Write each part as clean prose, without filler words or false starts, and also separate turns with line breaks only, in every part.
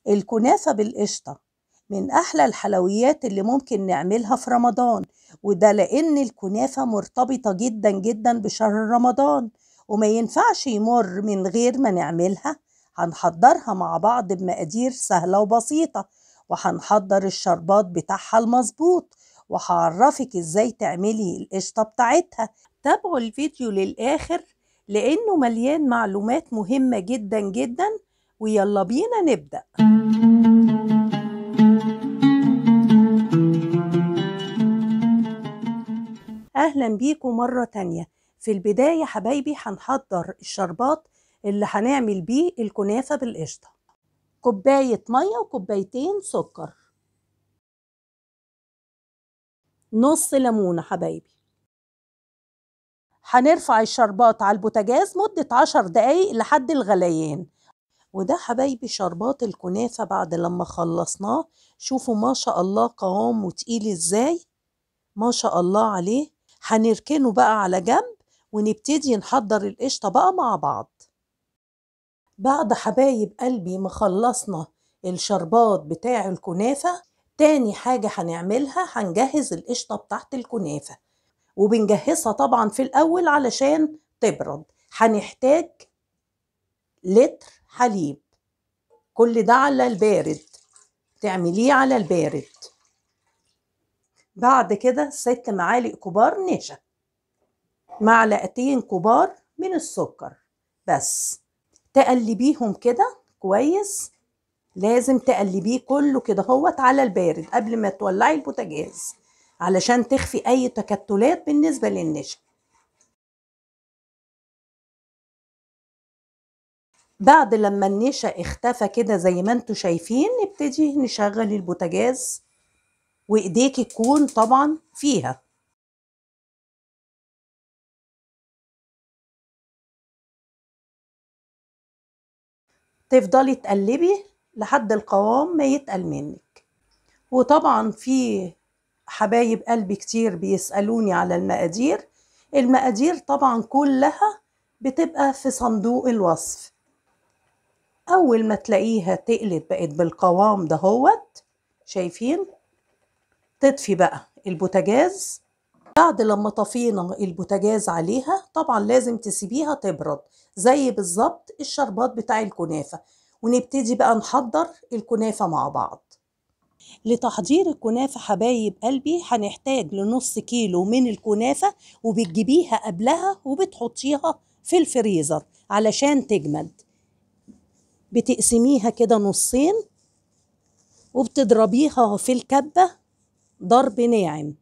الكنافة بالقشطة من أحلى الحلويات اللي ممكن نعملها في رمضان، وده لأن الكنافة مرتبطة جدا جدا بشهر رمضان وما ينفعش يمر من غير ما نعملها. هنحضرها مع بعض بمقادير سهلة وبسيطة، وهنحضر الشربات بتاعها المظبوط، وهعرفك ازاي تعملي القشطة بتاعتها. تابعوا الفيديو للآخر لأنه مليان معلومات مهمة جدا جدا، ويلا بينا نبدأ. أهلا بيكم مرة تانية. في البداية حبايبي هنحضر الشربات اللي هنعمل بيه الكنافة بالقشطة. كوباية مية وكوبايتين سكر، نص ليمونة حبايبي. هنرفع الشربات على البوتاجاز مدة 10 دقايق لحد الغليان. وده حبايبي شربات الكنافة بعد لما خلصناه. شوفوا ما شاء الله قوامه تقيل ازاي، ما شاء الله عليه. هنركنه بقى على جنب ونبتدي نحضر القشطة بقى مع بعض. بعد حبايب قلبي ما خلصنا الشربات بتاع الكنافة، تاني حاجة هنعملها هنجهز القشطة بتاعت الكنافة، وبنجهزها طبعا في الأول علشان تبرد. هنحتاج لتر حليب، كل ده على البارد، تعمليه على البارد. بعد كده 6 معالق كبار نشا، معلقتين كبار من السكر بس. تقلبيهم كده كويس، لازم تقلبيه كله كده هوت على البارد قبل ما تولعي البوتاجاز علشان تخفي اي تكتلات بالنسبة للنشا. بعد لما النشا اختفى كده زي ما انتوا شايفين، نبتدي نشغل البوتاجاز وايديكي تكون طبعا فيها. تفضلي تقلبي لحد القوام ما يتقل منك. وطبعا في حبايب قلبي كتير بيسألوني على المقادير. المقادير طبعا كلها بتبقى في صندوق الوصف. أول ما تلاقيها تقلب بقت بالقوام دهوت، شايفين؟ تطفي بقى البوتاجاز. بعد لما طفينا البوتاجاز عليها طبعا لازم تسيبيها تبرد زي بالظبط الشربات بتاع الكنافة، ونبتدي بقى نحضر الكنافة مع بعض. لتحضير الكنافة حبايب قلبي هنحتاج لنص كيلو من الكنافة، وبتجيبيها قبلها وبتحطيها في الفريزر علشان تجمد. بتقسميها كده نصين وبتضربيها في الكبة ضرب ناعم.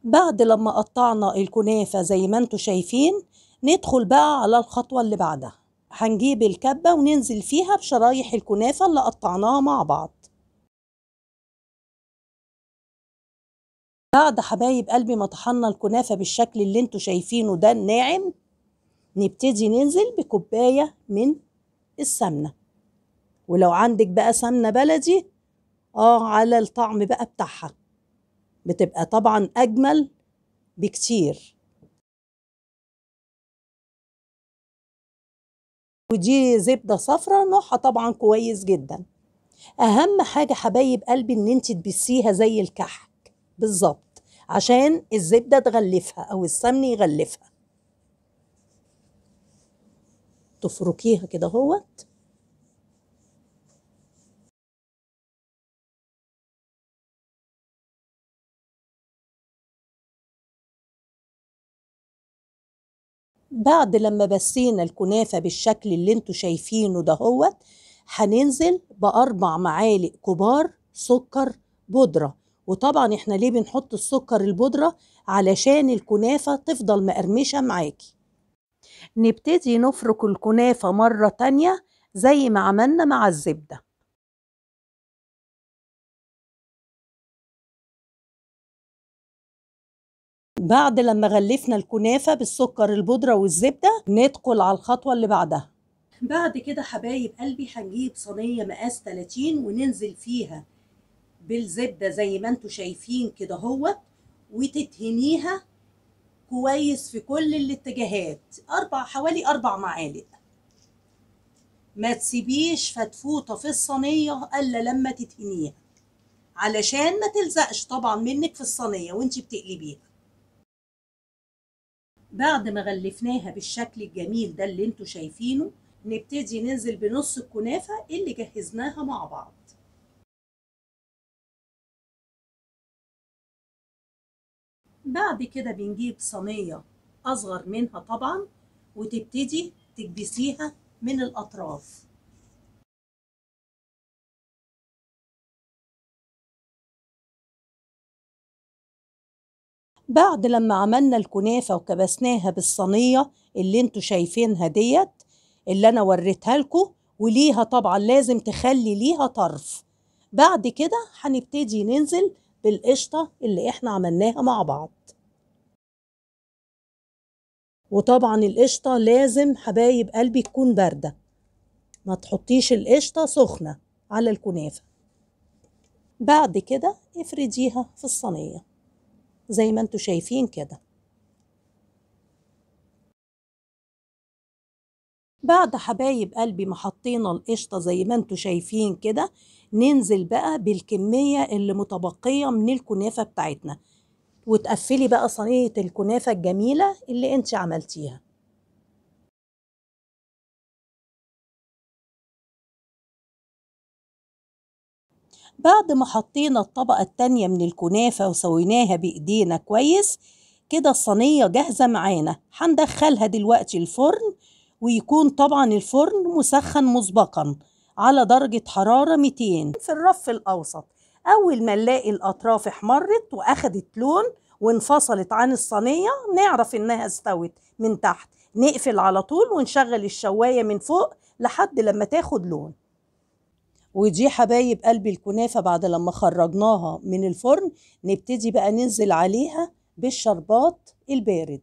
بعد لما قطعنا الكنافة زي ما انتوا شايفين، ندخل بقى على الخطوة اللي بعدها. هنجيب الكبة وننزل فيها بشرايح الكنافة اللي قطعناها مع بعض. بعد حبايب قلبي ما طحنا الكنافة بالشكل اللي انتوا شايفينه ده الناعم، نبتدي ننزل بكوباية من السمنة. ولو عندك بقى سمنة بلدي على الطعم بقى بتاعها بتبقى طبعا أجمل بكتير. ودي زبدة صفرا نوعها طبعا كويس جدا. أهم حاجة حبايب قلبي إن انت تبسيها زي الكحك بالظبط عشان الزبدة تغلفها أو السمن يغلفها. تفركيها كده هوت. بعد لما بسينا الكنافة بالشكل اللي انتوا شايفينه دهوت، هننزل ب4 معالق كبار سكر بودرة. وطبعا احنا ليه بنحط السكر البودرة؟ علشان الكنافة تفضل مقرمشة معاكي. نبتدي نفرك الكنافة مرة تانية زي ما عملنا مع الزبدة. بعد لما غلفنا الكنافة بالسكر البودرة والزبدة، ندخل على الخطوة اللي بعدها. بعد كده حبايب قلبي هنجيب صينية مقاس 30 وننزل فيها بالزبدة زي ما انتوا شايفين كده هوت، وتدهنيها كويس في كل الاتجاهات. حوالي 4 معالق. ما تسيبيش فتفوطة في الصينية الا لما تدهنيها، علشان ما تلزقش طبعا منك في الصينية وانتي بتقلبيها. بعد ما غلفناها بالشكل الجميل ده اللي انتوا شايفينه، نبتدي ننزل بنص الكنافة اللي جهزناها مع بعض. بعد كده بنجيب صينية أصغر منها طبعا، وتبتدي تكبسيها من الأطراف. بعد لما عملنا الكنافة وكبسناها بالصينية اللي انتوا شايفينها ديت، اللي انا وريتها لكم، وليها طبعا لازم تخلي ليها طرف. بعد كده هنبتدي ننزل بالقشطة اللي احنا عملناها مع بعض. وطبعا القشطة لازم حبايب قلبي تكون باردة، ما تحطيش القشطة سخنة على الكنافة. بعد كده افرديها في الصينية زي ما انتوا شايفين كده. بعد حبايب قلبي ما حطينا القشطة زي ما انتوا شايفين كده، ننزل بقى بالكمية اللي متبقية من الكنافة بتاعتنا، وتقفلي بقى صينية الكنافة الجميلة اللي انت عملتيها. بعد ما حطينا الطبقة التانية من الكنافة وسويناها بإيدينا كويس كده، الصينية جاهزة معانا. هندخلها دلوقتي الفرن، ويكون طبعا الفرن مسخن مسبقا على درجة حرارة 200 في الرف الأوسط. أول ما نلاقي الأطراف احمرت وأخدت لون وانفصلت عن الصينية، نعرف إنها استوت من تحت. نقفل على طول ونشغل الشواية من فوق لحد لما تاخد لون. ودي حبايب قلبي الكنافة بعد لما خرجناها من الفرن، نبتدي بقى ننزل عليها بالشربات البارد.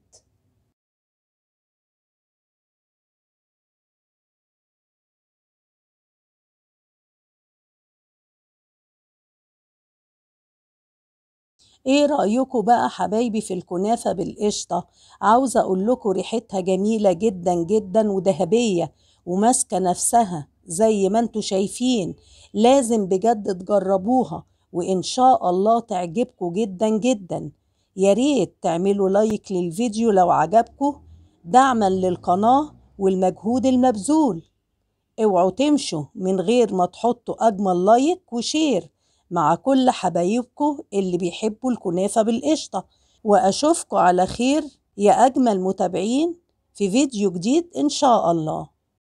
ايه رأيكم بقى حبايبي في الكنافة بالقشطة؟ عاوزة اقول لكم ريحتها جميلة جدا جدا وذهبية وماسكة نفسها زي ما انتوا شايفين. لازم بجد تجربوها، وان شاء الله تعجبكم جدا جدا. يا ريت تعملوا لايك للفيديو لو عجبكم، دعما للقناة والمجهود المبذول. اوعوا تمشوا من غير ما تحطوا اجمل لايك وشير مع كل حبايبكم اللي بيحبوا الكنافة بالقشطة. واشوفكم على خير يا اجمل متابعين في فيديو جديد ان شاء الله.